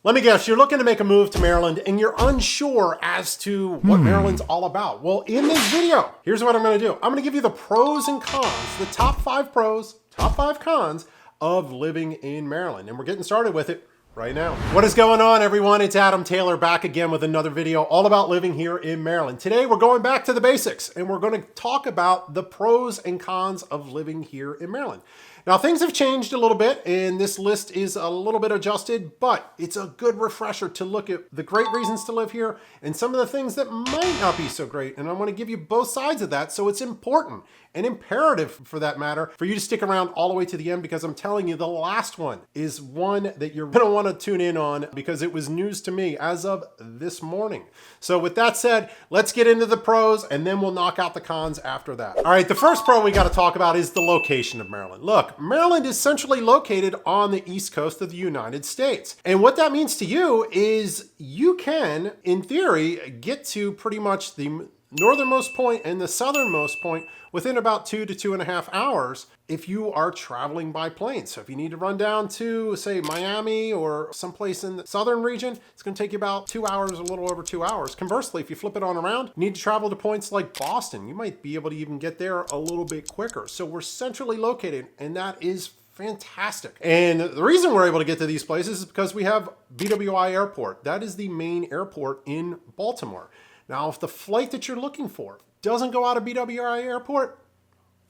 Let me guess, you're looking to make a move to Maryland and you're unsure as to what Maryland's all about. Well, in this video, here's what I'm gonna do. I'm gonna give you the pros and cons, the top 5 pros, top 5 cons of living in Maryland. And we're getting started with it right now. What is going on, everyone? It's Adam Taylor back again with another video all about living here in Maryland. Today, we're going back to the basics and we're gonna talk about the pros and cons of living here in Maryland. Now, things have changed a little bit and this list is a little bit adjusted, but it's a good refresher to look at the great reasons to live here and some of the things that might not be so great. And I want to give you both sides of that. So it's important and imperative, for that matter, for you to stick around all the way to the end, because I'm telling you, the last one is one that you're going to want to tune in on because it was news to me as of this morning. So with that said, let's get into the pros and then we'll knock out the cons after that. All right, the first pro we got to talk about is the location of Maryland. Look, Maryland is centrally located on the East Coast of the United States. And what that means to you is you can, in theory, get to pretty much the northernmost point and the southernmost point within about 2 to 2.5 hours if you are traveling by plane. So if you need to run down to, say, Miami or someplace in the southern region, it's going to take you about 2 hours, a little over 2 hours. Conversely, if you flip it on around, you need to travel to points like Boston. You might be able to even get there a little bit quicker. So we're centrally located, and that is fantastic. And the reason we're able to get to these places is because we have BWI Airport. That is the main airport in Baltimore. Now, if the flight that you're looking for doesn't go out of BWI Airport,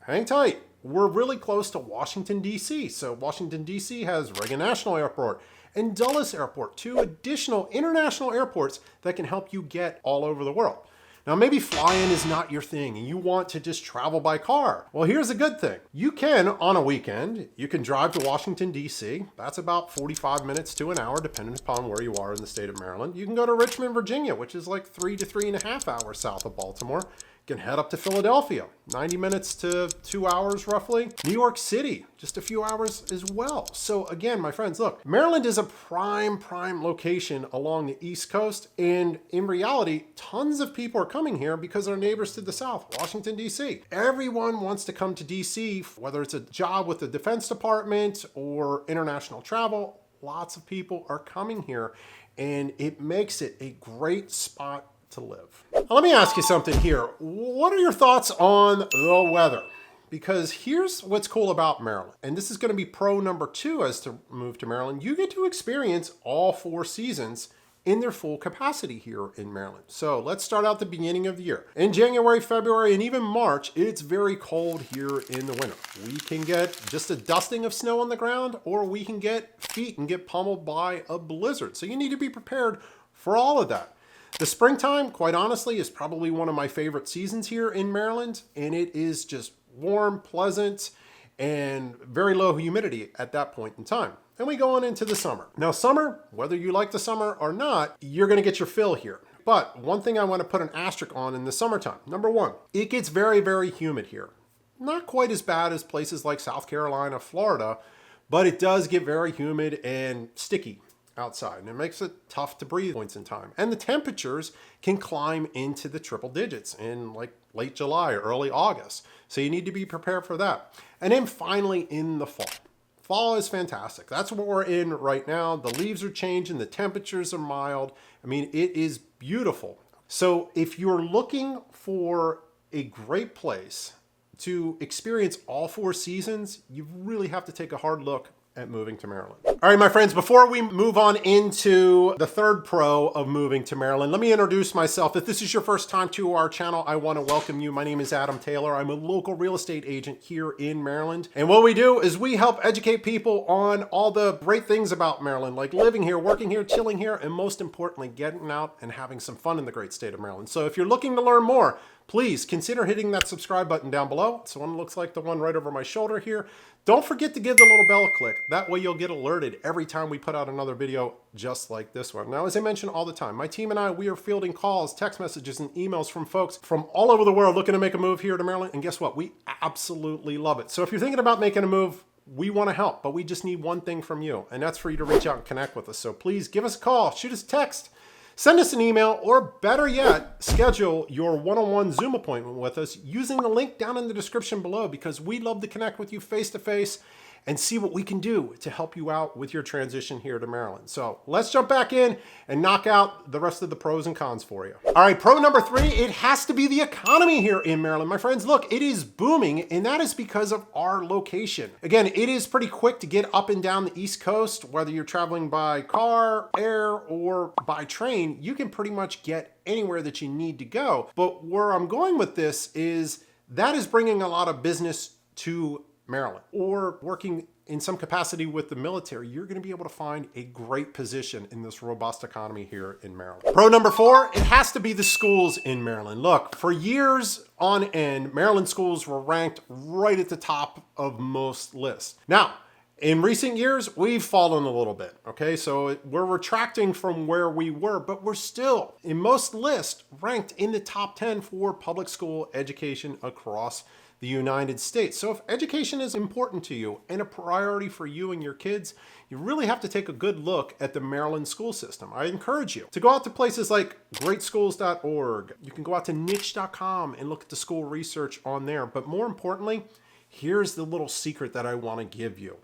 hang tight. We're really close to Washington, D.C. So Washington, D.C. has Reagan National Airport and Dulles Airport, 2 additional international airports that can help you get all over the world. Now, maybe flying is not your thing and you want to just travel by car. Well, here's a good thing. You can, on a weekend, you can drive to Washington, D.C. That's about 45 minutes to an hour, depending upon where you are in the state of Maryland. You can go to Richmond, Virginia, which is like 3 to 3.5 hours south of Baltimore. You can head up to Philadelphia, 90 minutes to 2 hours roughly. New York City, just a few hours as well. So again, my friends, look, Maryland is a prime location along the East Coast. And in reality, tons of people are coming here because they're neighbors to the south, Washington, D.C. Everyone wants to come to D.C., whether it's a job with the Defense Department or international travel. Lots of people are coming here and it makes it a great spot to live. Now, let me ask you something here. What are your thoughts on the weather? Because here's what's cool about Maryland, and this is going to be pro number 2 as to move to Maryland. You get to experience all 4 seasons in their full capacity here in Maryland. So let's start out the beginning of the year. In January, February, and even March, it's very cold here in the winter. We can get just a dusting of snow on the ground, or we can get feet and get pummeled by a blizzard. So you need to be prepared for all of that. The springtime, quite honestly, is probably one of my favorite seasons here in Maryland, and it is just warm, pleasant, and very low humidity at that point in time. Then we go on into the summer. Now, summer, whether you like the summer or not, you're going to get your fill here. But one thing I want to put an asterisk on in the summertime. Number 1, it gets very humid here. Not quite as bad as places like South Carolina, Florida, but it does get very humid and sticky outside, and it makes it tough to breathe points in time. And the temperatures can climb into the triple digits in like late July or early August. So you need to be prepared for that. And then finally in the fall. Fall is fantastic. That's what we're in right now. The leaves are changing, the temperatures are mild. I mean, it is beautiful. So if you're looking for a great place to experience all 4 seasons, you really have to take a hard look at moving to Maryland. All right, my friends, before we move on into the third pro of moving to Maryland, let me introduce myself. If this is your first time to our channel, I want to welcome you. My name is Adam Taylor. I'm a local real estate agent here in Maryland. And what we do is we help educate people on all the great things about Maryland, like living here, working here, chilling here, and most importantly, getting out and having some fun in the great state of Maryland. So if you're looking to learn more, please consider hitting that subscribe button down below. It's the one that looks like the one right over my shoulder here. Don't forget to give the little bell a click. That way you'll get alerted every time we put out another video just like this one. Now, as I mention all the time, my team and I, we are fielding calls, text messages, and emails from folks from all over the world looking to make a move here to Maryland. And guess what? We absolutely love it. So if you're thinking about making a move, we want to help, but we just need one thing from you, and that's for you to reach out and connect with us. So please give us a call, shoot us a text, send us an email, or better yet, schedule your one-on-one Zoom appointment with us using the link down in the description below, because we'd love to connect with you face-to-face and see what we can do to help you out with your transition here to Maryland. So let's jump back in and knock out the rest of the pros and cons for you. All right, pro number 3, it has to be the economy here in Maryland. My friends, look, it is booming, and that is because of our location. Again, it is pretty quick to get up and down the East Coast, whether you're traveling by car, air, or by train. You can pretty much get anywhere that you need to go. But where I'm going with this is that is bringing a lot of business to Maryland, or working in some capacity with the military. You're going to be able to find a great position in this robust economy here in Maryland. Pro number 4, it has to be the schools in Maryland. Look, for years on end, Maryland schools were ranked right at the top of most lists. Now, in recent years, we've fallen a little bit, okay? So we're retracting from where we were, but we're still, in most lists, ranked in the top 10 for public school education across the United States. So if education is important to you and a priority for you and your kids, you really have to take a good look at the Maryland school system. I encourage you to go out to places like greatschools.org. You can go out to niche.com and look at the school research on there. But more importantly, here's the little secret that I want to give you.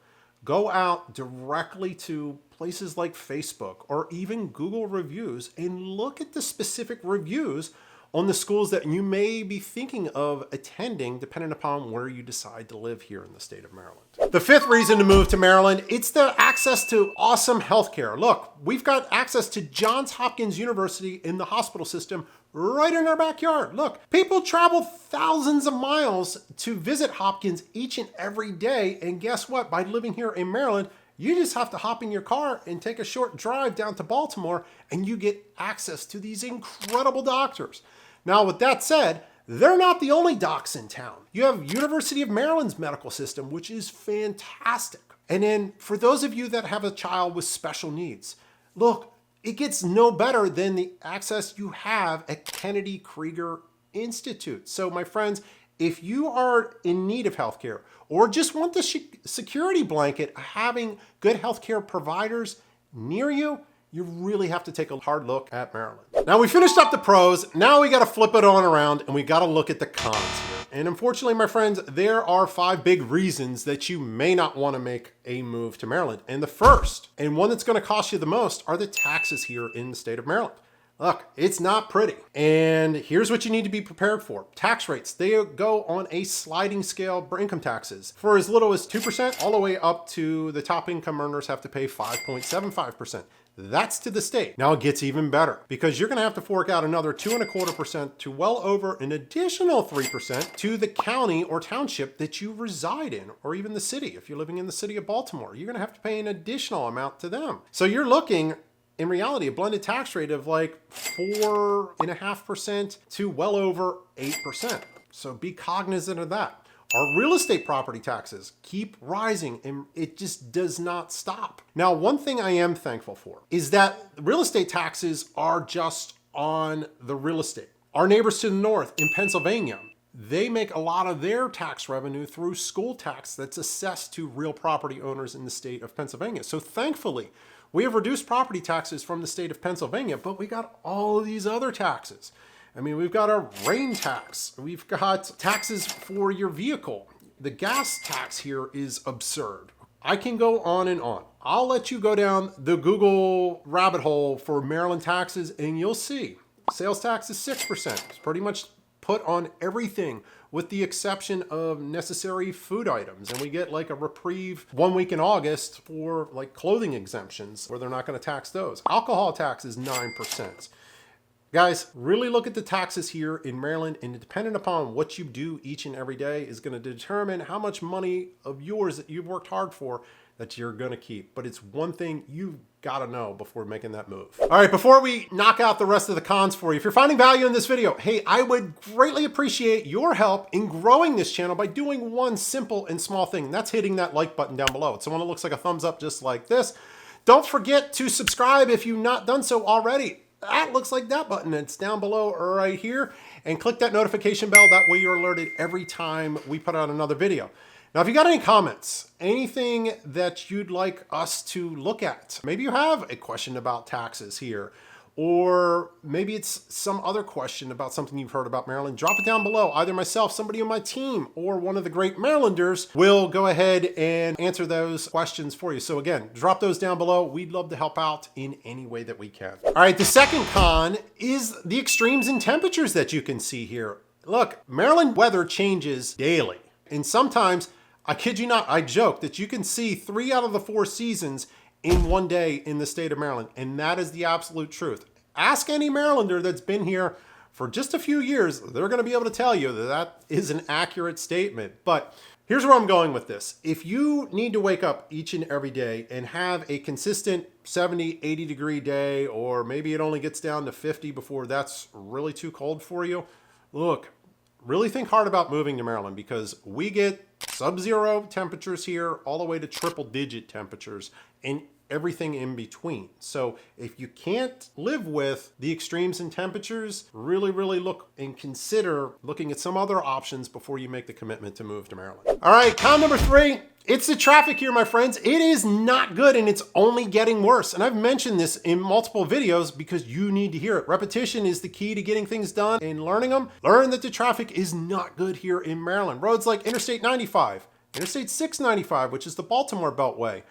Go out directly to places like Facebook or even Google reviews and look at the specific reviews on the schools that you may be thinking of attending, depending upon where you decide to live here in the state of Maryland. The 5th reason to move to Maryland, it's the access to awesome healthcare. Look, we've got access to Johns Hopkins University in the hospital system right in our backyard. Look, people travel thousands of miles to visit Hopkins each and every day. And guess what? By living here in Maryland, you just have to hop in your car and take a short drive down to Baltimore, and you get access to these incredible doctors. Now, with that said, they're not the only docs in town. You have University of Maryland's medical system, which is fantastic. And then for those of you that have a child with special needs, look, it gets no better than the access you have at Kennedy Krieger Institute. So my friends, if you are in need of healthcare or just want the security blanket of having good healthcare providers near you, you really have to take a hard look at Maryland. Now we finished up the pros. Now we got to flip it on around and we got to look at the cons here. And unfortunately, my friends, there are 5 big reasons that you may not want to make a move to Maryland. And the first, and one that's going to cost you the most, are the taxes here in the state of Maryland. Look, it's not pretty. And here's what you need to be prepared for. Tax rates, they go on a sliding scale for income taxes. For as little as 2% all the way up to the top income earners have to pay 5.75%. That's to the state. Now it gets even better because you're going to have to fork out another 2.25% to well over an additional 3% to the county or township that you reside in, or even the city. If you're living in the city of Baltimore, you're going to have to pay an additional amount to them. So you're looking, in reality, a blended tax rate of like 4.5% to well over 8%. So be cognizant of that. Our real estate property taxes keep rising and it just does not stop. Now, one thing I am thankful for is that real estate taxes are just on the real estate. Our neighbors to the north in Pennsylvania, they make a lot of their tax revenue through school tax that's assessed to real property owners in the state of Pennsylvania. So thankfully, we have reduced property taxes from the state of Pennsylvania, but we got all of these other taxes. I mean, we've got our rain tax. We've got taxes for your vehicle. The gas tax here is absurd. I can go on and on. I'll let you go down the Google rabbit hole for Maryland taxes and you'll see. Sales tax is 6%. It's pretty much put on everything with the exception of necessary food items. And we get like a reprieve 1 week in August for like clothing exemptions where they're not going to tax those. Alcohol tax is 9%. Guys, really look at the taxes here in Maryland, and depending upon what you do each and every day is going to determine how much money of yours that you've worked hard for that you're going to keep. But it's one thing you've got to know before making that move. All right, before we knock out the rest of the cons for you, if you're finding value in this video, hey, I would greatly appreciate your help in growing this channel by doing one simple and small thing. And that's hitting that like button down below. It's the one that looks like a thumbs up just like this. Don't forget to subscribe if you've not done so already. That looks like that button. It's down below right here. And click that notification bell. That way you're alerted every time we put out another video. Now, if you got any comments, anything that you'd like us to look at, maybe you have a question about taxes here, or maybe it's some other question about something you've heard about Maryland, drop it down below. Either myself, somebody on my team, or one of the great Marylanders will go ahead and answer those questions for you. So again, drop those down below. We'd love to help out in any way that we can. All right, the second con is the extremes in temperatures that you can see here. Look, Maryland weather changes daily. And sometimes, I kid you not, I joke that you can see 3 out of the 4 seasons in one day in the state of Maryland. And that is the absolute truth. Ask any Marylander that's been here for just a few years. They're going to be able to tell you that that is an accurate statement. But here's where I'm going with this. If you need to wake up each and every day and have a consistent 70, 80 degree day, or maybe it only gets down to 50 before that's really too cold for you, look, really think hard about moving to Maryland, because we get sub-zero temperatures here all the way to triple-digit temperatures and everything in between. So if you can't live with the extremes in temperatures, really look and consider looking at some other options before you make the commitment to move to Maryland. All right, con number 3. It's the traffic here, my friends. It is not good, and it's only getting worse. And I've mentioned this in multiple videos because you need to hear it. Repetition is the key to getting things done and learning them. Learn that the traffic is not good here in Maryland. Roads like Interstate 95, Interstate 695, which is the Baltimore Beltway,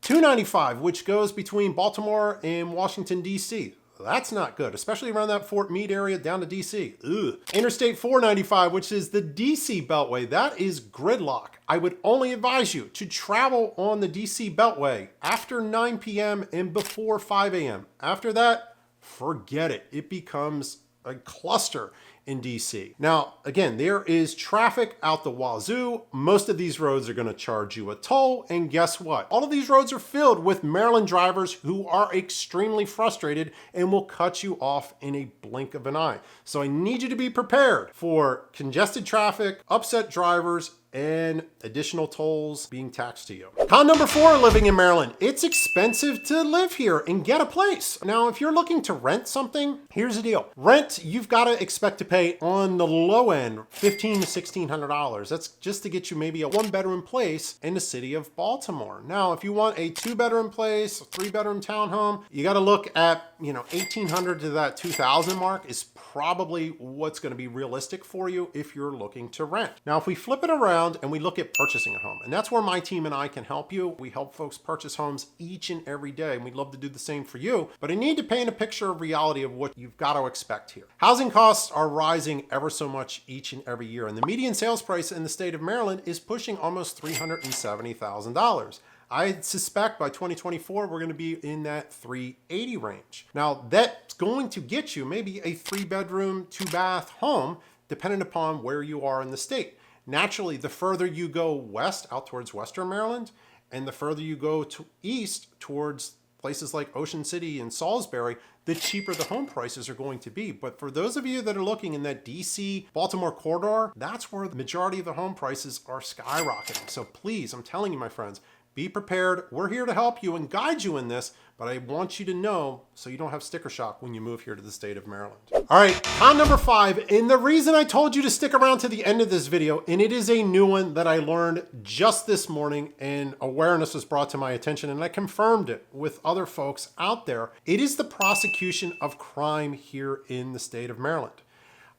295, which goes between Baltimore and Washington, D.C. That's not good, especially around that Fort Meade area down to DC. Ugh. Interstate 495, which is the DC Beltway, that is gridlock. I would only advise you to travel on the DC Beltway after 9 p.m. and before 5 a.m. After that, forget it. It becomes a cluster in DC. Now, again, there is traffic out the wazoo. Most of these roads are going to charge you a toll. And guess what? All of these roads are filled with Maryland drivers who are extremely frustrated and will cut you off in a blink of an eye. So I need you to be prepared for congested traffic, upset drivers, and additional tolls being taxed to you. Con number 4, living in Maryland. It's expensive to live here and get a place. Now, if you're looking to rent something, here's the deal. Rent, you've got to expect to pay on the low end $1,500 to $1,600. That's just to get you maybe a 1-bedroom place in the city of Baltimore. Now, if you want a 2-bedroom place, a 3-bedroom townhome, you got to look at, $1,800 to that $2,000 mark is probably what's going to be realistic for you if you're looking to rent. Now, if we flip it around and we look at purchasing a home, and that's where my team and I can help you. We help folks purchase homes each and every day, and we'd love to do the same for you. But I need to paint a picture of reality of what you've got to expect here. Housing costs are rising ever so much each and every year, and the median sales price in the state of Maryland is pushing almost $370,000. I suspect by 2024, we're going to be in that $380,000 range. Now, that's going to get you maybe a 3-bedroom, 2-bath home, depending upon where you are in the state. Naturally, the further you go west, out towards Western Maryland, and the further you go to east towards places like Ocean City and Salisbury, the cheaper the home prices are going to be. But for those of you that are looking in that DC, Baltimore corridor, that's where the majority of the home prices are skyrocketing. So please, I'm telling you, my friends, be prepared. We're here to help you and guide you in this, but I want you to know so you don't have sticker shock when you move here to the state of Maryland. All right, con number 5, and the reason I told you to stick around to the end of this video, and it is a new one that I learned just this morning, and awareness was brought to my attention, and I confirmed it with other folks out there. It is the prosecution of crime here in the state of Maryland.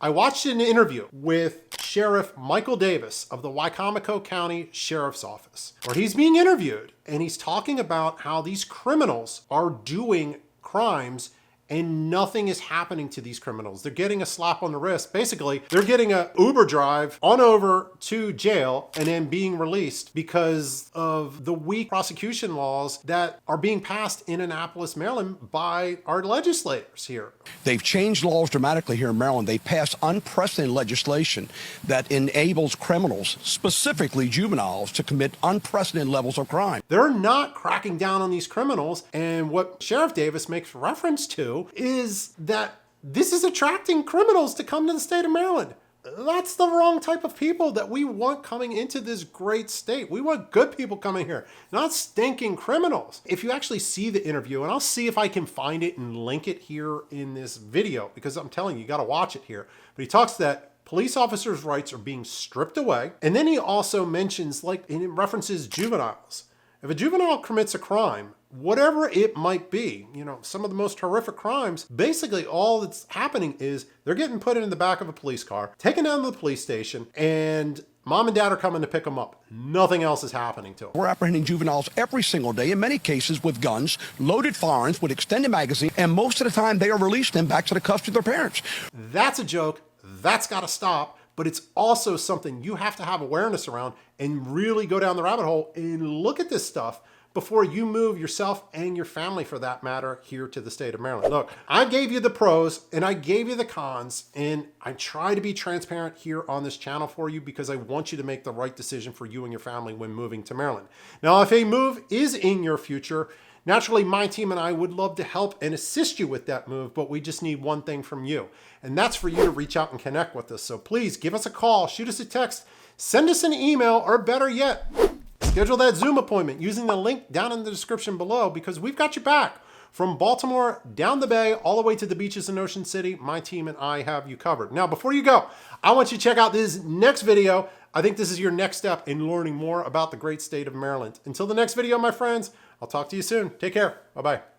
I watched an interview with Sheriff Michael Davis of the Cummings County Sheriff's Office, where he's being interviewed and he's talking about how these criminals are doing crimes and nothing is happening to these criminals. They're getting a slap on the wrist. Basically, they're getting an Uber drive on over to jail and then being released because of the weak prosecution laws that are being passed in Annapolis, Maryland by our legislators here. They've changed laws dramatically here in Maryland. They passed unprecedented legislation that enables criminals, specifically juveniles, to commit unprecedented levels of crime. They're not cracking down on these criminals. And what Sheriff Davis makes reference to is that this is attracting criminals to come to the state of Maryland. That's the wrong type of people that we want coming into this great state. We want good people coming here, not stinking criminals. If you actually see the interview, and I'll see if I can find it and link it here in this video, because I'm telling you, you got to watch it here. But he talks that police officers' rights are being stripped away. And then he also mentions, like, and it references juveniles. If a juvenile commits a crime, whatever it might be, you know, some of the most horrific crimes, basically all that's happening is they're getting put in the back of a police car, taken down to the police station, and mom and dad are coming to pick them up. Nothing else is happening to them. We're apprehending juveniles every single day, in many cases with guns, loaded firearms, with extended magazines, and most of the time they are released and back to the custody of their parents. That's a joke. That's got to stop. But it's also something you have to have awareness around and really go down the rabbit hole and look at this stuff before you move yourself and your family, for that matter, here to the state of Maryland. Look, I gave you the pros and I gave you the cons, and I try to be transparent here on this channel for you because I want you to make the right decision for you and your family when moving to Maryland. Now, if a move is in your future, naturally, my team and I would love to help and assist you with that move, but we just need one thing from you, and that's for you to reach out and connect with us. So please give us a call, shoot us a text, send us an email, or better yet, schedule that Zoom appointment using the link down in the description below, because we've got your back. From Baltimore down the bay all the way to the beaches in Ocean City, my team and I have you covered. Now, before you go, I want you to check out this next video. I think this is your next step in learning more about the great state of Maryland. Until the next video, my friends, I'll talk to you soon. Take care. Bye-bye.